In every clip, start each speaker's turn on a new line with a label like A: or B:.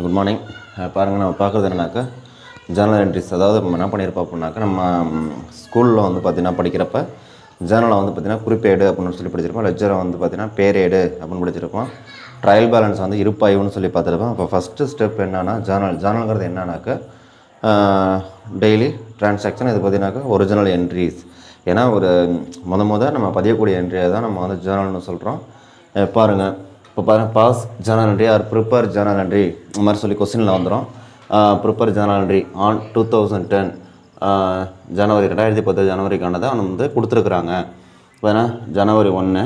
A: Good morning. பாருங்கள், நம்ம பார்க்குறது என்னன்னாக்கா ஜேர்னல் என்ட்ரிஸ். அதாவது நம்ம என்ன பண்ணியிருப்போம் அப்படின்னாக்கா, நம்ம ஸ்கூலில் வந்து பார்த்திங்கன்னா படிக்கிறப்ப ஜேர்னலை வந்து பார்த்திங்கன்னா குறிப்பேடு அப்படின்னு சொல்லி படிச்சிருப்போம். லெட்ஜரை வந்து பார்த்திங்கன்னா பேரேடு அப்படின்னு படிச்சிருப்போம். ட்ரையல் பேலன்ஸ் வந்து இருப்பாய்வுன்னு சொல்லி பார்த்துருப்போம். இப்போ ஃபஸ்ட்டு ஸ்டெப் என்னென்னா ஜேர்னல்ங்கிறது என்னன்னாக்கா டெய்லி டிரான்சாக்ஷன். இது பார்த்திங்கனாக்கா ஒரிஜினல் என்ட்ரிஸ். ஏன்னா ஒரு முத நம்ம பதியக்கூடிய என்ட்ரியை தான் நம்ம வந்து ஜேர்னல்னு சொல்கிறோம். பாருங்கள், இப்போ பாருங்கள், pass journal entry or prepare journal entry இந்த மாதிரி சொல்லி கொஸ்டினில் வந்துடும். Prepare journal entry on 2010 January 2010 ஜனவரிக்கானதை அவன் வந்து கொடுத்துருக்குறாங்க. இப்போ என்ன January 1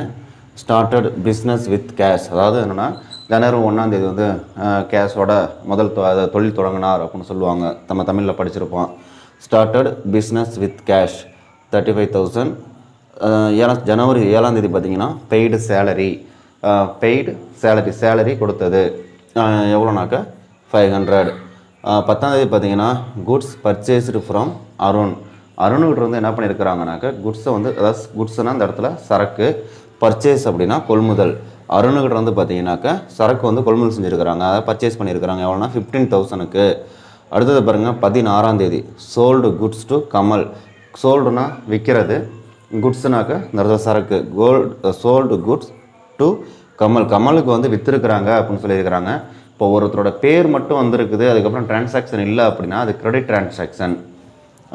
A: started business with cash. அதாவது என்னென்னா ஜனவரி 1ஆம் தேதி வந்து கேஷோட முதல் தொழில் தொடங்கினார் அப்படின்னு சொல்லுவாங்க. நம்ம தமிழில் படிச்சிருப்போம். Started business with cash 35,000. ஜனவரி 7ஆம் தேதி பார்த்திங்கன்னா பெய்டு சேலரி கொடுத்தது எவ்வளோனாக்கா 500. 10ஆம் தேதி பார்த்திங்கன்னா குட்ஸ் பர்ச்சேஸ்டு ஃப்ரம் அருண்கிட்ட வந்து என்ன பண்ணியிருக்கிறாங்கனாக்கா குட்ஸை வந்து, அதாவது குட்ஸ்னால் அந்த இடத்துல சரக்கு, பர்ச்சேஸ் அப்படின்னா கொள்முதல். அருண்கிட்ட வந்து பார்த்திங்கனாக்கா சரக்கு வந்து கொள்முதல் செஞ்சுருக்கிறாங்க, அதாவது பர்ச்சேஸ் பண்ணியிருக்கிறாங்க. எவ்வளோனா 15,000க்கு. அடுத்தது பாருங்கள், 16ஆம் தேதி சோல்டு குட்ஸ் டு கமல். சோல்டுனா விற்கிறது, குட்ஸுனாக்கா இந்த இடத்துல சரக்கு. சோல்டு குட்ஸ் டு கமலுக்கு வந்து விற்றுருக்குறாங்க அப்படின்னு சொல்லியிருக்கிறாங்க. இப்போ ஒருத்தரோட பேர் மட்டும் வந்திருக்குது, அதுக்கப்புறம் டிரான்சாக்ஷன் இல்லை அப்படின்னா அது கிரெடிட் டிரான்சாக்ஷன்.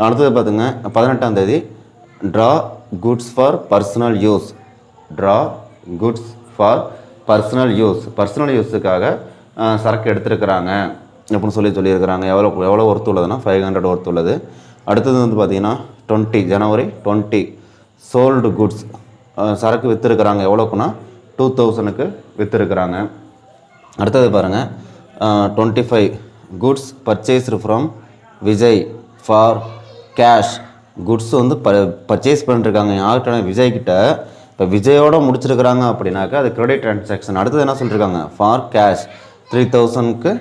A: அடுத்தது பார்த்துங்க, 18ஆம் தேதி ட்ரா குட்ஸ் ஃபார் பர்சனல் யூஸுக்காக சரக்கு எடுத்துருக்குறாங்க அப்படின்னு சொல்லியிருக்கிறாங்க. எவ்வளோ ஒர்த்து உள்ளதுன்னா 500 ஒர்த்து உள்ளது. அடுத்தது வந்து பார்த்திங்கன்னா ஜனவரி 20 சோல்டு குட்ஸ் சரக்கு விற்றுருக்குறாங்க. எவ்வளோக்குன்னா 2000க்கு விற்றுருக்குறாங்க. அடுத்தது பாருங்கள், 25 goods purchased from Vijay for cash. Goods வந்து பர்ச்சேஸ் பண்ணிருக்காங்க யார்கிட்ட? விஜய்கிட்ட. இப்போ விஜயோட முடிச்சிருக்கிறாங்க அப்படின்னாக்கா அது கிரெடிட் டிரான்சாக்ஷன். அடுத்தது என்ன சொல்லியிருக்காங்க? ஃபார் கேஷ் 3000க்கு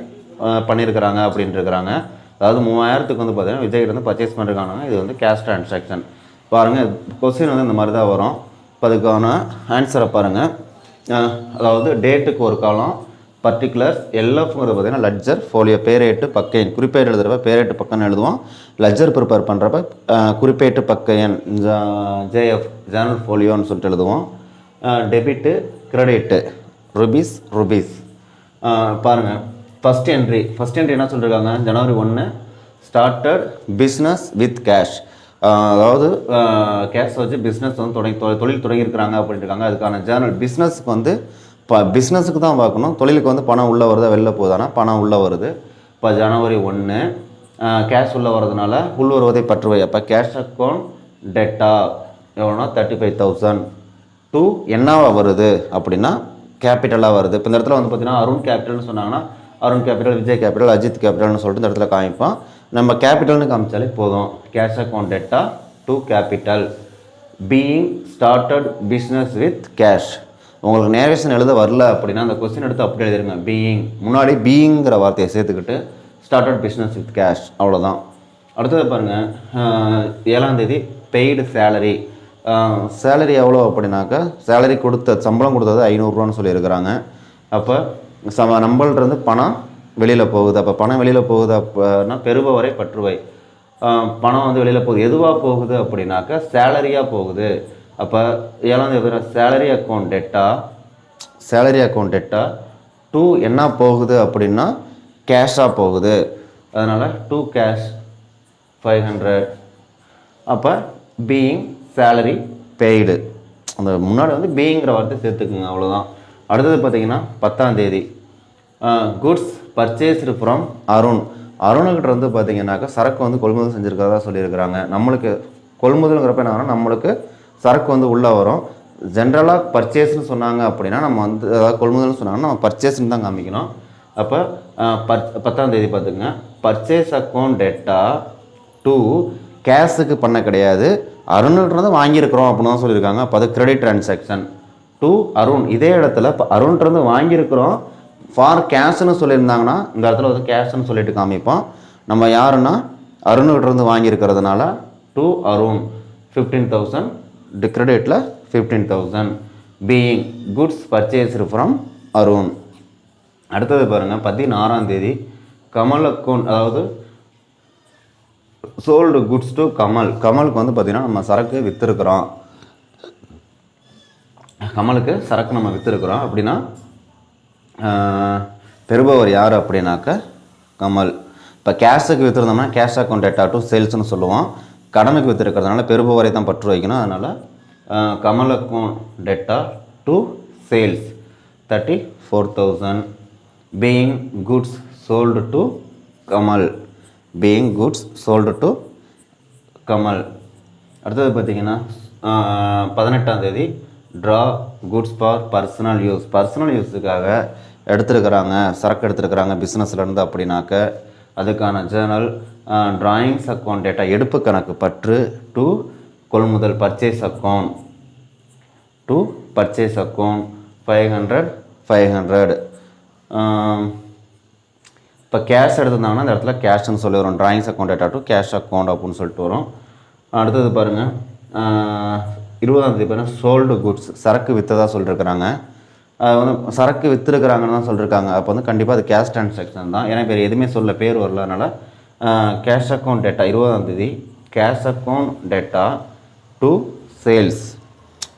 A: பண்ணியிருக்கிறாங்க அப்படின்ட்டு இருக்கிறாங்க. அதாவது 3000க்கு வந்து பார்த்தீங்கன்னா விஜய்கிட்ட வந்து பர்ச்சேஸ் பண்ணிருக்காங்க. இது வந்து கேஷ் டிரான்சாக்ஷன். பாருங்கள், கொஸ்டின் வந்து இந்த மாதிரி தான் வரும். இப்போ அதுக்கான ஆன்சரை பாருங்கள். அதாவது டேட்டுக்கு ஒரு காலம், பர்டிகுலர், எல்எஃப்ங்கிறது பார்த்திங்கன்னா லெட்ஜர், ஃபோலியோ பேரேட்டு பக்க எண். குறிப்பேடு எழுதுகிறப்ப பேரேட்டு பக்கம்னு எழுதுவோம். லெட்ஜர் ப்ரிப்பேர் பண்ணுறப்ப குறிப்பேட்டு பக்க எண் ஜேஎஃப் ஜேர்னல் ஃபோலியோன்னு சொல்லிட்டு எழுதுவோம். Debit credit rupees. பாருங்கள், ஃபஸ்ட் என்ட்ரி என்ன சொல்லியிருக்காங்க? ஜனவரி 1 ஸ்டார்டட் பிஸ்னஸ் வித் கேஷ். அதாவது கேஷ் வச்சு பிஸ்னஸ் வந்து தொழில் தொடங்கியிருக்கிறாங்க அப்படின்ட்டு இருக்காங்க. அதுக்கான ஜேர்னல் பிஸ்னஸுக்கு வந்து பிஸ்னஸுக்கு தான் பார்க்கணும். தொழிலுக்கு வந்து பணம் உள்ளே வருதா வெளில போகுதானா? பணம் உள்ளே வருது. இப்போ ஜனவரி 1 கேஷ் உள்ளே வர்றதுனால உள் வருவதை பற்றுவை. அப்போ கேஷ் அக்கௌண்ட் டெட்டா எவ்வளோனா 35,000 டூ என்னவா வருது அப்படின்னா கேபிட்டலாக வருது. இப்போ இந்த இடத்துல வந்து பார்த்திங்கன்னா அருண் கேபிட்டல்னு சொன்னாங்கன்னா அருண் கேபிட்டல், விஜய் கேபிட்டல், அஜித் கேபிட்டல்னு சொல்லிட்டு இந்த இடத்துல காமிப்போம். நம்ம கேபிட்டல்னு காமிச்சாலே போதும். Cash account theta to capital. Being started business with cash. உங்களுக்கு நேரேஷன் எழுத வரல அப்படின்னா அந்த கொஸ்டின் எடுத்து அப்படி எழுதிருங்க. முன்னாடி பீயிங்கிற வார்த்தையை சேர்த்துக்கிட்டு ஸ்டார்டட் பிஸ்னஸ் வித் கேஷ், அவ்வளோதான். அடுத்தது பாருங்கள், 7ஆம் தேதி பெய்டு சேலரி எவ்வளோ அப்படின்னாக்கா சேலரி சம்பளம் கொடுத்தது 500 சொல்லியிருக்கிறாங்க. அப்போ நம்மள்ட்ட பணம் வெளியில் போகுது. அப்போ பணம் வெளியில் போகுது அப்படின்னா பெறுபவரை பற்றுவை. பணம் வந்து வெளியில் போகுது, எதுவாக போகுது அப்படின்னாக்கா சேலரியாக போகுது. அப்போ 7ஆம் தேதி சேலரி அக்கௌண்ட் டெட்டா டூ என்ன போகுது அப்படின்னா கேஷாக போகுது. அதனால் டூ கேஷ் 500. அப்போ பீயிங் சேலரி பெய்டு, அந்த முன்னாடி வந்து பீயிங்கிற வார்த்தை சேர்த்துக்குங்க, அவ்வளோதான். அடுத்தது பார்த்திங்கன்னா 10ஆம் தேதி குட்ஸ் பர்ச்சேஸ்டு ஃப்ரம் அருணுக்கிட்ட வந்து பார்த்திங்கனாக்கா சரக்கு வந்து கொள்முதல் செஞ்சுருக்கிறதா சொல்லியிருக்கிறாங்க. நம்மளுக்கு கொள்முதலுங்கிறப்ப என்ன, நம்மளுக்கு சரக்கு வந்து உள்ளே வரும். ஜென்ரலாக பர்ச்சேஸ்னு சொன்னாங்க அப்படின்னா நம்ம வந்து, அதாவது கொள்முதல்னு சொன்னாங்கன்னா நம்ம பர்ச்சேஸ்ன்னு தான் காமிக்கணும். அப்போ 10ஆம் தேதி பார்த்துங்க, பர்ச்சேஸ் அக்கௌண்ட் டெட்டா டூ கேஷுக்கு பண்ண கிடையாது, அருண்கிட்ட வாங்கியிருக்கிறோம் அப்படின்னு தான் சொல்லியிருக்காங்க. அப்போ அது கிரெடிட் டிரான்சாக்ஷன் டு அருண். இதே இடத்துல இப்போ அருண்கிட்ட வாங்கியிருக்கிறோம் ஃபார் கேஷ்னு சொல்லியிருந்தாங்கன்னா இந்த இடத்துல வந்து கேஷ்னு சொல்லிட்டு காமிப்போம். நம்ம யாருன்னா அருண்கிட்ட வாங்கியிருக்கிறதுனால டு அருண் 15,000, கிரெடிட்டில் 15,000. Being goods purchased from Arun. அடுத்தது பாருங்கள் 16ஆம் தேதி கமல் அக்கௌண்ட், அதாவது சோல்டு குட்ஸ் டு கமலுக்கு வந்து பார்த்திங்கன்னா நம்ம சரக்கு விற்றுருக்குறோம். கமலுக்கு சரக்கு நம்ம விற்றுருக்குறோம் அப்படின்னா பெறுபவர் யார் அப்படின்னாக்க கமல். இப்போ கேஷுக்கு விற்றுருந்தோம்னா கேஷ் அக்கௌண்ட் டேட்டா டு சேல்ஸ்னு சொல்லுவோம். கடனுக்கு விற்றுருக்கிறதுனால பெறுபவரை தான் பற்று வைக்கணும். அதனால் கமல் அக்கௌண்ட் டேட்டா to sales 34,000 being goods sold to Kamal. Being goods sold to Kamal. அடுத்தது பார்த்திங்கன்னா 18ஆம் தேதி draw goods for personal use. Personal யூஸுக்காக எடுத்துருக்கிறாங்க, சரக்கு எடுத்துருக்கிறாங்க பிஸ்னஸ்லேருந்து அப்படின்னாக்க அதுக்கான ஜேர்னல் ட்ராயிங்ஸ் அக்கௌண்ட் டேட்டா எடுப்பு கணக்கு பற்று டு கொள்முதல் பர்ச்சேஸ் அக்கௌண்ட் 500. இப்போ கேஷ் எடுத்திருந்தாங்கன்னா அந்த இடத்துல கேஷ்னு சொல்லி வரும். ட்ராயிங்ஸ் அக்கௌண்ட் டேட்டா டு கேஷ் அக்கௌண்ட் அப்படின்னு சொல்லிட்டு வரும். அடுத்தது பாருங்கள் 20ஆம் தேதி பாருங்கள் சோல்டு குட்ஸ், சரக்கு விற்றதாக சொல்லியிருக்கிறாங்க. அது வந்து சரக்கு விற்றுருக்குறாங்கன்னு தான் சொல்லியிருக்காங்க. அப்போ வந்து கண்டிப்பாக அது கேஷ் ட்ரான்சாக்ஷன் தான். ஏன்னா பேர் எதுவுமே சொல்ல பேர் வரல. அதனால் கேஷ் அக்கௌண்ட் டேட்டா 20ஆம் தேதி கேஷ் அக்கௌண்ட் டேட்டா டு சேல்ஸ்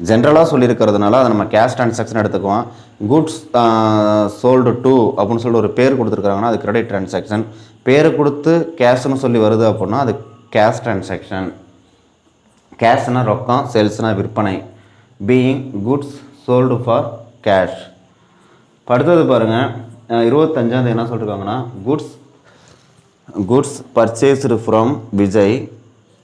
A: ஜென்ரலாக சொல்லியிருக்கிறதுனால அதை நம்ம கேஷ் ட்ரான்சாக்ஷன் எடுத்துக்குவோம். குட்ஸ் சோல்டு டு அப்படின்னு சொல்லிட்டு ஒரு பேர் கொடுத்துருக்குறாங்கன்னா அது கிரெடிட் ட்ரான்சாக்ஷன். பேர் கொடுத்து கேஷ்னு சொல்லி வருது அப்படின்னா அது கேஷ் ட்ரான்சாக்ஷன். கேஷ்னால் ரொக்கம், சேல்ஸ்னால் விற்பனை. Being goods sold for cash. அடுத்தது பாருங்கள் 25ஆம் தேதி என்ன சொல்லியிருக்காங்கன்னா goods purchased from Vijay.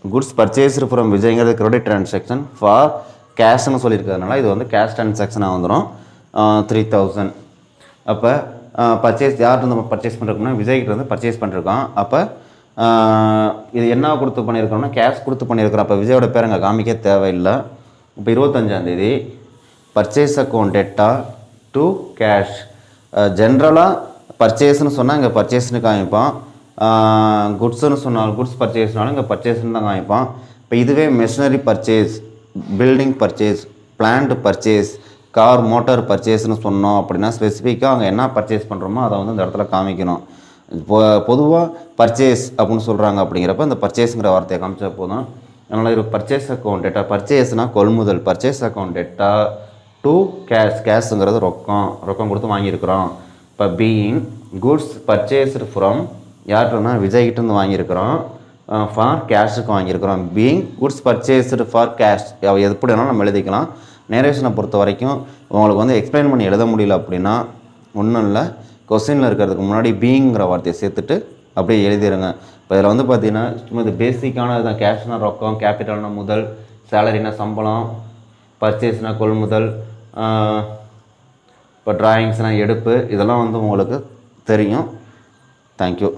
A: Goods purchased from விஜய்ங்கிறது கிரெடிட் ட்ரான்சாக்ஷன் ஃபார் கேஷ்னு சொல்லியிருக்கிறதுனால இது வந்து கேஷ் ட்ரான்சாக்ஷனாக வந்துடும் 3,000. அப்போ பர்ச்சேஸ் யார்கிட்ட நம்ம பர்ச்சேஸ் பண்ணிருக்கோம்னா விஜய்கிட்ட வந்து பர்ச்சேஸ் பண்ணிருக்கோம். அப்போ இது என்ன கொடுத்து பண்ணியிருக்கோம்னா கேஷ் கொடுத்து பண்ணியிருக்கிறோம். அப்போ விஜயோட பேர் அங்கே காமிக்க தேவையில்லை. இப்போ 25ஆம் தேதி பர்ச்சேஸ் அக்கௌண்ட் டேட்டா டு கேஷ். ஜென்ரலாக பர்ச்சேஸ்னு சொன்னால் இங்கே பர்ச்சேஸ்னு காமிப்போம். குட்ஸ்னு சொன்னால் குட்ஸ் பர்ச்சேஸ்னாலும் இங்கே பர்ச்சேஸ்னு தான் காமிப்போம். இப்போ இதுவே machinery purchase, building purchase, plant purchase, car motor பர்ச்சேஸ்னு சொன்னோம் அப்படின்னா ஸ்பெசிஃபிக்காக அங்கே என்ன பர்ச்சேஸ் பண்ணுறோமோ அதை வந்து இந்த இடத்துல காமிக்கணும். பொதுவாக பர்ச்சேஸ் அப்படின்னு சொல்கிறாங்க. அப்படிங்கிறப்ப இந்த பர்ச்சேஸுங்கிற வார்த்தையை காமிச்சா போதும். அதனால் இது பர்ச்சேஸ் அக்கௌண்ட் டேட்டா. பர்ச்சேஸ்னால் கொள்முதல். பர்ச்சேஸ் அக்கௌண்ட் டேட்டா டு கேஷுங்கிறது ரொக்கம் கொடுத்து வாங்கியிருக்கிறோம். இப்போ பீயிங் குட்ஸ் பர்ச்சேஸ்டு ஃப்ரம் யார்கிட்டனா விஜய்கிட்டேருந்து வாங்கியிருக்கிறோம். ஃபார் கேஷுக்கு வாங்கியிருக்கிறோம். Being goods purchased for cash எப்படி வேணாலும் நம்ம எழுதிக்கலாம். நேரேஷனை பொறுத்த வரைக்கும் உங்களுக்கு வந்து எக்ஸ்பிளைன் பண்ணி எழுத முடியல அப்படின்னா ஒன்றும் இல்லை, கொஸ்டினில் இருக்கிறதுக்கு முன்னாடி பீங்கிற வார்த்தையை சேர்த்துட்டு அப்படியே எழுதிடுங்க. இப்போ இதில் வந்து பார்த்தீங்கன்னா சும்மா இது பேசிக்கானது தான். கேஷ்னா ரொக்கம், கேபிட்டல்னா முதல், சேலரினா சம்பளம், பர்ச்சேஸ்னால் கொள்முதல், இப்போ ட்ராயிங்ஸ்னால் எடுப்பு, இதெல்லாம் வந்து உங்களுக்கு தெரியும். தேங்க்யூ.